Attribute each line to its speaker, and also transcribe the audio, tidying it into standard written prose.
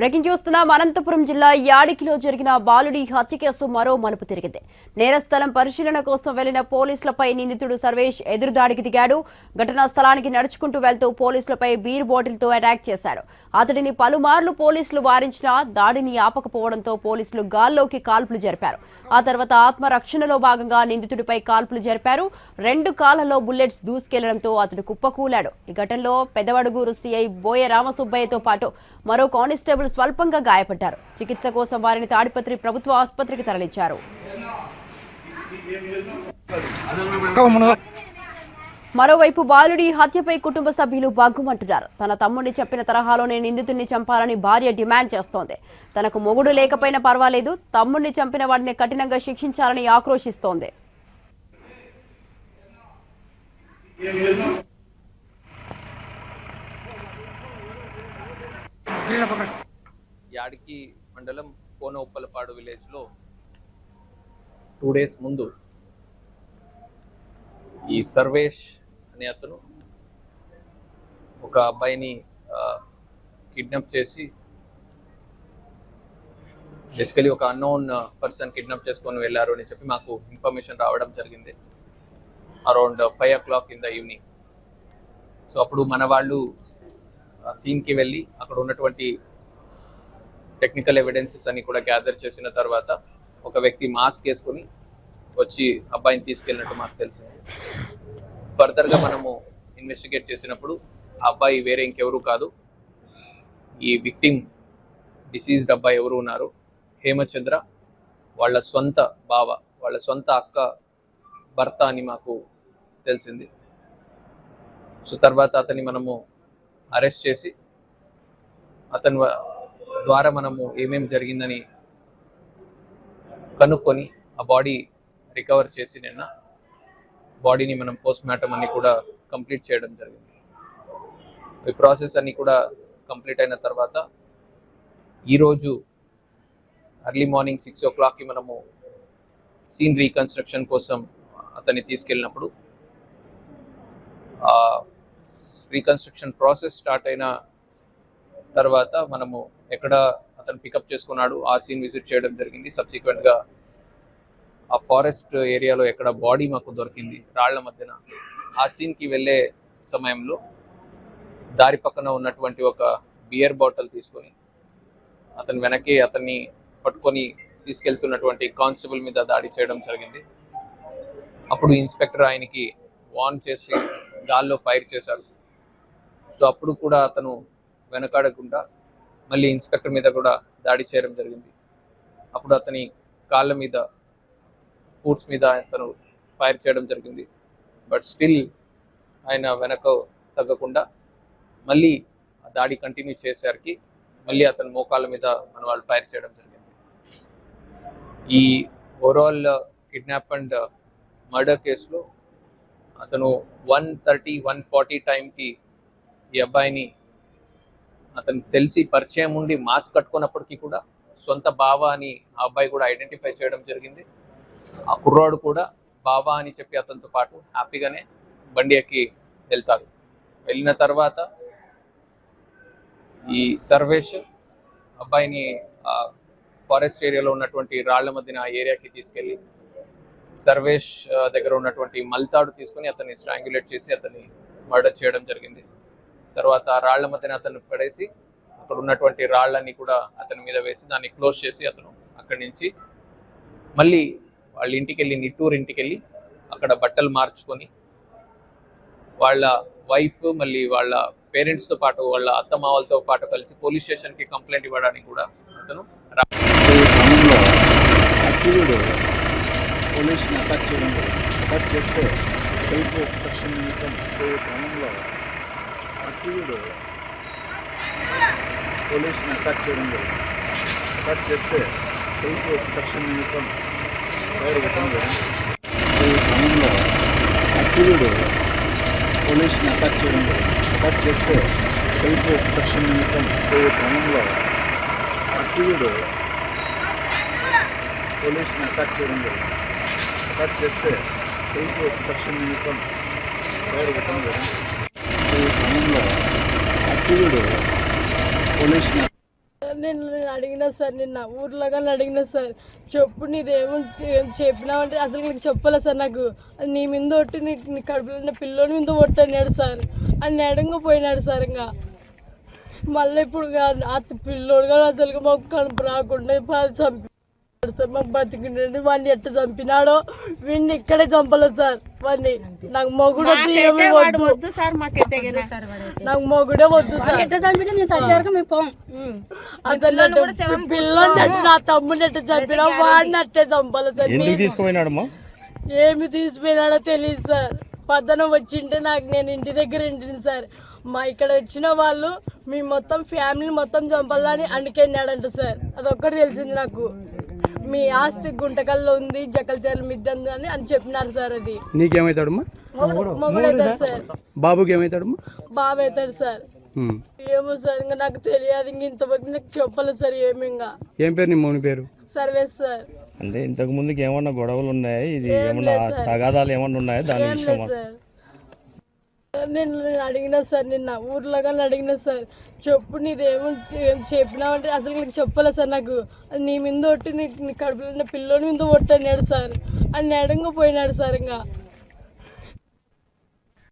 Speaker 1: Breaking చూస్తున్నాం. అనంతపురం జిల్లా యాడికిలో జరిగిన బాలుడి హత్య కేసు మరో మలుపు తిరిగింది. నేరస్థలం పరిశీలన కోసం వెళ్లిన పోలీసులపై నిందితుడు సర్వేష్ ఎదురుదాడికి దిగాడు. ఘటనా స్థలానికి నడుచుకుంటూ వెళ్తూ పోలీసులపై బీర్ బాటిల్తో అటాక్ చేశాడు. అతడిని పలుమార్లు పోలీసులు వారించినా దాడిని ఆపకపోవడంతో పోలీసులు గాల్లోకి కాల్పులు జరిపారు. ఆ తర్వాత ఆత్మరక్షణలో భాగంగా నిందితుడిపై కాల్పులు జరిపారు. 2 కాళ్లలో బుల్లెట్స్ దూసుకెళ్లడంతో అతడు కుప్పకూలాడు. ఈ ఘటనలో పెదవడుగూరు సీఐ బోయ రామసుబ్బయ్యతో పాటు మరో కానిస్టేబుల్ స్వల్పంగా గాయపడ్డారు. చికిత్స కోసం వారిని తాడిపత్రి ప్రభుత్వ ఆసుపత్రికి తరలించారు. మరోవైపు బాలుడి హత్యపై కుటుంబ సభ్యులు బాగుమంటున్నారు. తన తమ్ముడిని చెప్పిన తరహాలోనే నిందితుడిని చంపాలని భార్య డిమాండ్ చేస్తోంది. తనకు మొగుడు లేకపోయినా పర్వాలేదు, తమ్ముడిని చంపిన వాడిని కఠినంగా శిక్షించాలని ఆక్రోశిస్తోంది.
Speaker 2: యాడికి మండలం కోనఉప్పలపాడు విలేజ్ లో 2 days ముందు ఈ సర్వేష్ అనే అతను ఒక అబ్బాయిని కిడ్నాప్ చేసి బేసికలీ ఒక అన్నోన్ పర్సన్ కిడ్నాప్ చేసుకొని వెళ్ళారు అని చెప్పి మాకు ఇన్ఫర్మేషన్ రావడం జరిగింది around 5 o'clock in the evening. So అప్పుడు మన వాళ్ళు సీన్కి వెళ్ళి అక్కడ ఉన్నటువంటి టెక్నికల్ ఎవిడెన్సెస్ అన్ని కూడా గ్యాదర్ చేసిన తర్వాత ఒక వ్యక్తి మాస్క్ వేసుకొని వచ్చి అబ్బాయిని తీసుకెళ్ళినట్టు మాకు తెలిసింది. ఫర్దర్గా మనము ఇన్వెస్టిగేట్ చేసినప్పుడు ఆ అబ్బాయి వేరే ఇంకెవరు కాదు, ఈ విక్టిమ్ డిసీజ్డ్ అబ్బాయి ఎవరు ఉన్నారు హేమచంద్ర, వాళ్ళ సొంత బావ, వాళ్ళ సొంత అక్క భర్త అని మాకు తెలిసింది. సో తర్వాత అతన్ని మనము అరెస్ట్ చేసి అతని ద్వారా మనము ఏమేమి జరిగిందని కనుక్కొని ఆ బాడీ రికవర్ చేసి నిన్న బాడీని మనం పోస్ట్ మార్టం అన్ని కూడా కంప్లీట్ చేయడం జరిగింది. ఈ ప్రాసెస్ అన్ని కూడా కంప్లీట్ అయిన తర్వాత ఈరోజు ఎర్లీ మార్నింగ్ 6 o'clockకి మనము సీన్ రీకన్స్ట్రక్షన్ కోసం అతన్ని తీసుకెళ్ళినప్పుడు రీకన్స్ట్రక్షన్ ప్రాసెస్ స్టార్ట్ అయిన తర్వాత మనము ఎక్కడ అతను పికప్ చేసుకున్నాడు ఆ సీన్ విజిట్ చేయడం జరిగింది. సబ్సిక్వెంట్గా ఆ ఫారెస్ట్ ఏరియాలో ఎక్కడ బాడీ మాకు దొరికింది రాళ్ల మధ్యన, ఆ సీన్కి వెళ్ళే సమయంలో దారి పక్కన ఉన్నటువంటి ఒక బియర్ బాటిల్ తీసుకొని అతని వెనక్కి అతన్ని పట్టుకొని తీసుకెళ్తున్నటువంటి కానిస్టేబుల్ మీద దాడి చేయడం జరిగింది. అప్పుడు ఇన్స్పెక్టర్ ఆయనకి వార్న్ చేసి గాల్లో ఫైర్ చేశాడు. సో అప్పుడు కూడా అతను వెనకాడకుండా మళ్ళీ ఇన్స్పెక్టర్ మీద కూడా దాడి చేయడం జరిగింది. అప్పుడు అతని కాళ్ళ మీద ఫూట్స్ మీద అతను ఫైర్ చేయడం జరిగింది. బట్ స్టిల్ ఆయన వెనక తగ్గకుండా మళ్ళీ ఆ దాడి కంటిన్యూ చేసేసరికి మళ్ళీ అతని మోకాళ్ళ మీద మన వాళ్ళు ఫైర్ చేయడం జరిగింది. ఈ ఓవరాల్ కిడ్నాప్ అండ్ మర్డర్ కేసులో అతను 1:30-1:40 టైంకి ఈ అబ్బాయిని అతను తెలిసి పరిచయం ఉండి మాస్క్ కట్టుకున్నప్పటికీ కూడా సొంత బావ అని ఆ అబ్బాయి కూడా ఐడెంటిఫై చేయడం జరిగింది. ఆ కుర్రాడు కూడా బావ అని చెప్పి అతనితో పాటు హ్యాపీగానే బండి ఎక్కి వెళ్తారు. వెళ్ళిన తర్వాత ఈ సర్వేష్ అబ్బాయిని ఫారెస్ట్ ఏరియాలో ఉన్నటువంటి రాళ్ల మధ్యన ఆ ఏరియాకి తీసుకెళ్ళి సర్వేష్ దగ్గర ఉన్నటువంటి మల్తాడు తీసుకొని అతన్ని స్ట్రాంగ్యులేట్ చేసి అతన్ని మర్డర్ చేయడం జరిగింది. తర్వాత ఆ రాళ్ల మధ్యన అతను పడేసి అక్కడ ఉన్నటువంటి రాళ్ళని కూడా అతని మీద వేసి దాన్ని క్లోజ్ చేసి అతను అక్కడి నుంచి మళ్ళీ వాళ్ళ ఇంటికి వెళ్ళి నిట్టూరు ఇంటికి వెళ్ళి అక్కడ బట్టలు మార్చుకొని వాళ్ళ వైఫ్ మళ్ళీ వాళ్ళ పేరెంట్స్తో పాటు వాళ్ళ అత్తమావలతో పాటు కలిసి పోలీస్ స్టేషన్కి కంప్లైంట్ ఇవ్వడానికి కూడా అతను
Speaker 3: పోలీసుని అటాక్ చేయడం అటాక్ చేస్తే సెల్ఫ్ ప్రొటెక్షన్ నిమిత్తం పోయే క్రమంలో అక్యూడ్ పోలీసుని అటాక్ చేయడం అటాక్ చేస్తే సెల్ఫ్ ప్రొటెక్షన్ నిమిత్తం ఫైర్ ఇవ్వడం పోయే క్రమంలో అక్యూడ్ పోలీసుని అటాక్ చేయడం అటాక్ చేస్తే సెల్ఫ్ ప్రొటెక్షన్ నిమిత్తం పోయే క్రమంలో అక్యూడ్ పోలీసుని అటాక్ చేయడం అటాక్ చేస్తే సెల్ఫ్ ప్రొటెక్షన్ నిమిత్తం ఫైర్ ఇవ్వడం ఈ క్రమంలో అక్యూడ్ పోలీసుని
Speaker 4: నేను అడిగినా సార్, నిన్న ఊర్లో కానీ అడిగినా సార్, చెప్పు నీదేమో చెప్పినావంటే అసలు నీకు చెప్పలే సార్. నాకు నీ మీద ఒట్టి నీ కడుపులో ఉన్న పిల్లోని మీద ఒట్టి అన్నాడు సార్. అని అడంగా పోయినాడు సార్. ఇంకా మళ్ళీ ఇప్పుడు ఆ పిల్లోడు కానీ అసలు మాకు కడుపు రాకుండా చంపి సార్. మాకు బతికిండండి. వాడిని ఎట్ట చంపినాడో వీడిని ఇక్కడే చంపలేదు సార్. వాడిని నాకు మొగుడు వద్దు, ఏమి వద్దు సార్. నాకు మొగుడే వద్దు సార్. పిల్లని నా తమ్ముని ఎట్ట చంపినా వాడిని అట్టే చంపాలి సార్. ఏమి తీసుకుపోయినాడో తెలియదు సార్. పద్దన వచ్చింటే నాకు నేను ఇంటి దగ్గర ఇంటిని సార్. మా ఇక్కడ వచ్చిన వాళ్ళు మీ మొత్తం ఫ్యామిలీ మొత్తం చంపాలని అందుకెళ్ళాడంట సార్. అదొక్కటి తెలిసింది నాకు. మీ ఆస్తి గుంటకల్లో ఉంది, జకల్చర్ల మిద్ద అని చెప్పినారు సార్. అది
Speaker 5: నీకేమవుతాడు
Speaker 4: మొగుడు అవుతాడు సార్.
Speaker 5: బాబుకి ఏమవుతాడు?
Speaker 4: బాబు అవుతాడు సార్. ఏమో సార్, ఇంకా నాకు తెలియదు. ఇంక ఇంతవరకు నాకు చెప్పలేదు సార్. ఏమి ఇంకా
Speaker 5: ఏం పేరు నీ మౌని పేరు?
Speaker 4: Surveys sir.
Speaker 6: అంటే ఇంతకు ముందుకి ఏమన్నా గొడవలు ఉన్నాయా? ఇది ఏమన్నా తగాదాలు ఏమన్నా ఉన్నాయా? దాని
Speaker 4: ఏం
Speaker 6: విషయం
Speaker 4: లేదు సార్. నేను అడిగినా సార్, నిన్న ఊర్లో కానీ అడిగినా సార్, చెప్పు నీదేమో చెప్పినావంటే అసలు నీకు చెప్పలే సార్. నాకు నీ మీద ఒట్టి నీ కడుపులో ఉన్న పిల్లోని మీద ఒట్టి అన్నాడు సార్. అని అడంగా పోయినాడు సార్. ఇంకా